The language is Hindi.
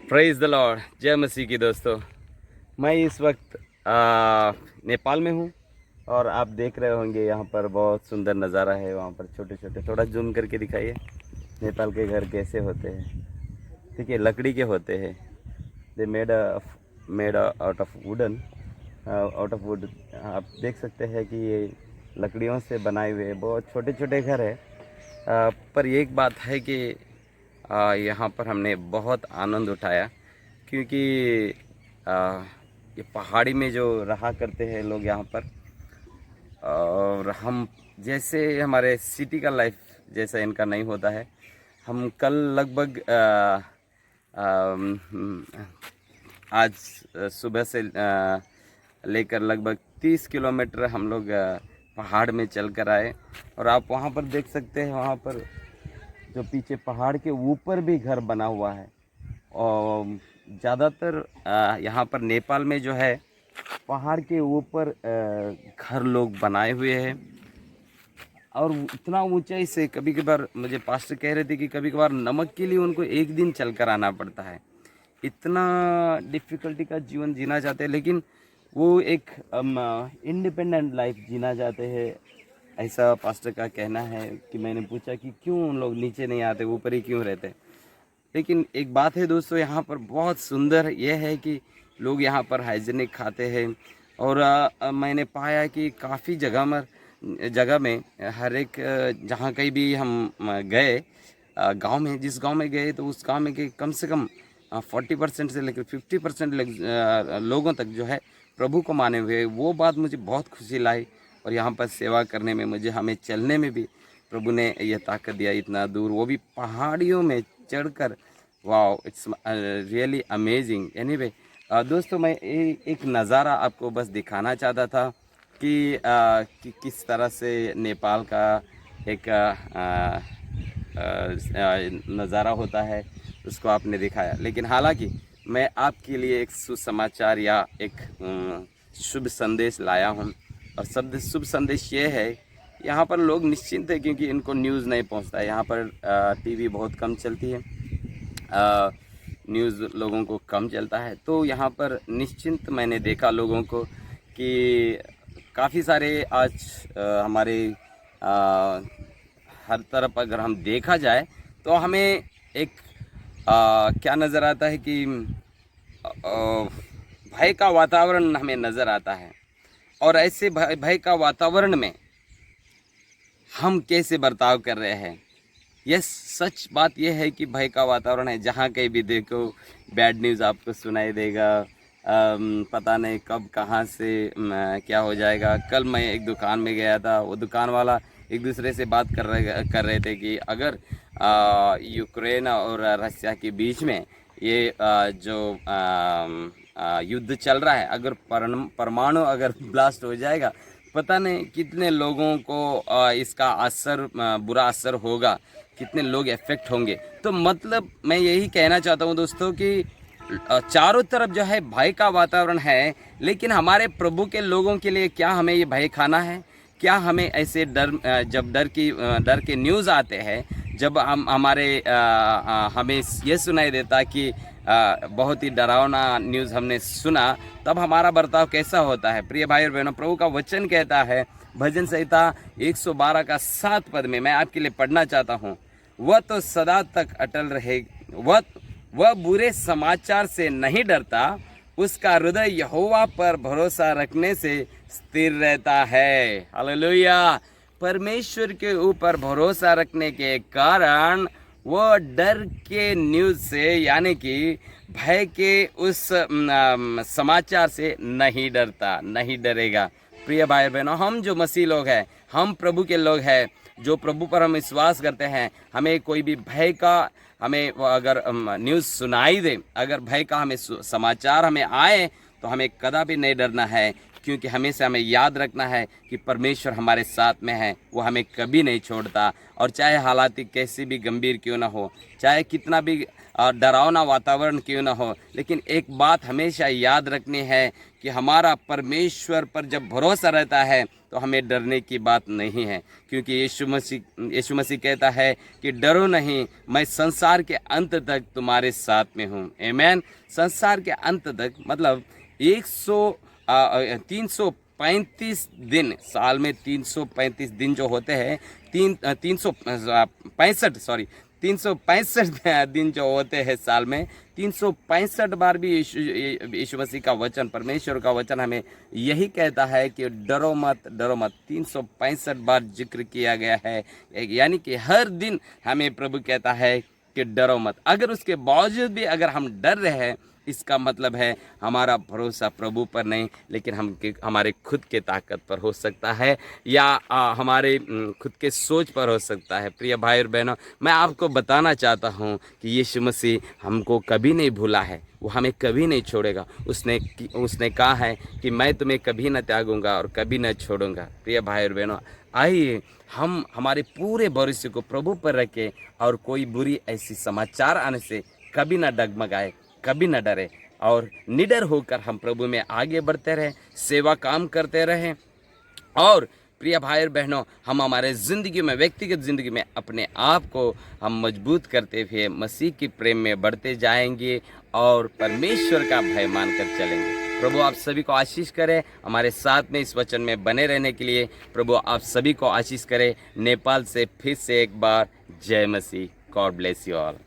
प्रेज़ द लॉर्ड, जय मसीह की दोस्तों। मैं इस वक्त नेपाल में हूँ और आप देख रहे होंगे यहाँ पर बहुत सुंदर नज़ारा है। वहाँ पर छोटे छोटे, थोड़ा जूम करके दिखाइए नेपाल के घर कैसे होते हैं। ठीक है, लकड़ी के होते हैं। They made out of wooden, out of would. आप देख सकते हैं कि ये लकड़ियों से बनाए हुए बहुत छोटे छोटे घर है। पर एक बात है कि यहाँ पर हमने बहुत आनंद उठाया, क्योंकि ये पहाड़ी में जो रहा करते हैं लोग यहाँ पर, और हम जैसे हमारे सिटी का लाइफ जैसा इनका नहीं होता है। हम कल लगभग आज सुबह से लेकर लगभग 30 किलोमीटर हम लोग पहाड़ में चल कर आए। और आप वहाँ पर देख सकते हैं, वहाँ पर जो पीछे पहाड़ के ऊपर भी घर बना हुआ है। और ज़्यादातर यहाँ पर नेपाल में जो है पहाड़ के ऊपर घर लोग बनाए हुए हैं। और इतना ऊंचाई से, कभी कभार मुझे पास्टर कह रहे थे कि कभी कभार नमक के लिए उनको एक दिन चल कर आना पड़ता है। इतना डिफ़िकल्टी का जीवन जीना चाहते हैं, लेकिन वो एक इंडिपेंडेंट लाइफ जीना चाहते हैं, ऐसा पास्टर का कहना है। कि मैंने पूछा कि क्यों उन लोग नीचे नहीं आते, ऊपर ही क्यों रहते। लेकिन एक बात है दोस्तों, यहाँ पर बहुत सुंदर यह है कि लोग यहाँ पर हाइजीनिक खाते हैं। और मैंने पाया कि काफ़ी जगह में हर एक जहाँ कहीं भी हम गए, गांव में, जिस गांव में गए, तो उस गांव में के कम से कम 40% से लेकर 50% लोगों तक जो है प्रभु को माने हुए। वो बात मुझे बहुत खुशी लाई। और यहाँ पर सेवा करने में, हमें चलने में भी प्रभु ने यह ताकत दिया, इतना दूर, वो भी पहाड़ियों में चढ़कर। Wow, it's really amazing. Anyway दोस्तों, मैं एक नज़ारा आपको बस दिखाना चाहता था कि किस तरह से नेपाल का एक नज़ारा होता है, उसको आपने दिखाया। लेकिन हालांकि मैं आपके लिए एक सुसमाचार या एक शुभ संदेश लाया हूँ। और शुभ संदेश ये है, यहाँ पर लोग निश्चिंत है, क्योंकि इनको न्यूज़ नहीं पहुँचता है। यहाँ पर टीवी बहुत कम चलती है, न्यूज़ लोगों को कम चलता है। तो यहाँ पर निश्चिंत मैंने देखा लोगों को कि काफ़ी सारे आज हमारे हर तरफ अगर हम देखा जाए तो हमें एक क्या नज़र आता है कि भय का वातावरण हमें नज़र आता है। और ऐसे भय का वातावरण में हम कैसे बर्ताव कर रहे हैं, यह सच बात यह है कि भय का वातावरण है। जहाँ कहीं भी देखो बैड न्यूज़ आपको सुनाई देगा। पता नहीं कब कहाँ से क्या हो जाएगा। कल मैं एक दुकान में गया था, वो दुकान वाला एक दूसरे से बात कर रहे थे कि अगर यूक्रेन और रशिया के बीच में ये जो युद्ध चल रहा है, अगर परमाणु अगर ब्लास्ट हो जाएगा, पता नहीं कितने लोगों को इसका असर, बुरा असर होगा, कितने लोग इफेक्ट होंगे। तो मतलब मैं यही कहना चाहता हूँ दोस्तों कि चारों तरफ जो है भय का वातावरण है, लेकिन हमारे प्रभु के लोगों के लिए क्या हमें ये भय खाना है? क्या हमें ऐसे जब डर के न्यूज़ आते हैं, जब हमें ये सुनाई देता कि बहुत ही डरावना न्यूज़ हमने सुना, तब हमारा बर्ताव कैसा होता है? प्रिय भाई और बहनों, प्रभु का वचन कहता है, भजन संहिता 112 का 7 पद में, मैं आपके लिए पढ़ना चाहता हूँ। वह तो सदा तक अटल रहे, वह बुरे समाचार से नहीं डरता, उसका हृदय यहोवा पर भरोसा रखने से स्थिर रहता है। हालेलुया। परमेश्वर के ऊपर भरोसा रखने के कारण वो डर के न्यूज़ से, यानी कि भय के उस समाचार से नहीं डरता, नहीं डरेगा। प्रिय भाई बहनों, हम जो मसीह लोग हैं, हम प्रभु के लोग हैं, जो प्रभु पर हम विश्वास करते हैं, हमें कोई भी भय का, हमें अगर न्यूज़ सुनाई दे, अगर भय का हमें समाचार हमें आए, तो हमें कदापि नहीं डरना है। क्योंकि हमेशा हमें याद रखना है कि परमेश्वर हमारे साथ में है, वो हमें कभी नहीं छोड़ता। और चाहे हालात कैसी भी गंभीर क्यों ना हो, चाहे कितना भी डरावना वातावरण क्यों ना हो, लेकिन एक बात हमेशा याद रखनी है कि हमारा परमेश्वर पर जब भरोसा रहता है तो हमें डरने की बात नहीं है, क्योंकि यीशु मसीह कहता है कि डरो नहीं, मैं संसार के अंत तक तुम्हारे साथ में हूँ। आमीन। संसार के अंत तक मतलब 335 दिन, साल में 335 दिन जो होते हैं, 365 दिन जो होते हैं साल में, 365 बार भी यीशु मसीह का वचन, परमेश्वर का वचन हमें यही कहता है कि डरो मत, डरो मत। 365 बार जिक्र किया गया है, यानी कि हर दिन हमें प्रभु कहता है कि डरो मत। अगर उसके बावजूद भी अगर हम डर रहे हैं, इसका मतलब है हमारा भरोसा प्रभु पर नहीं, लेकिन हमारे खुद के ताकत पर हो सकता है, या हमारे खुद के सोच पर हो सकता है। प्रिय भाई और बहनों, मैं आपको बताना चाहता हूँ कि यीशु मसीह हमको कभी नहीं भूला है, वो हमें कभी नहीं छोड़ेगा। उसने कहा है कि मैं तुम्हें कभी न त्यागूंगा और कभी न छोड़ूंगा। प्रिय भाई और बहनों, आइए हम हमारे पूरे भरोसे को प्रभु पर रखें और कोई बुरी ऐसी समाचार आने से कभी न डगमगाए, कभी न डरे, और निडर होकर हम प्रभु में आगे बढ़ते रहें, सेवा काम करते रहें। और प्रिय भाई और बहनों, हम हमारे ज़िंदगी में, व्यक्तिगत ज़िंदगी में अपने आप को हम मजबूत करते हुए मसीह की प्रेम में बढ़ते जाएंगे और परमेश्वर का भय मानकर चलेंगे। प्रभु आप सभी को आशीष करे। हमारे साथ में इस वचन में बने रहने के लिए प्रभु आप सभी को आशीष करे। नेपाल से फिर से एक बार जय मसीह। God bless you all.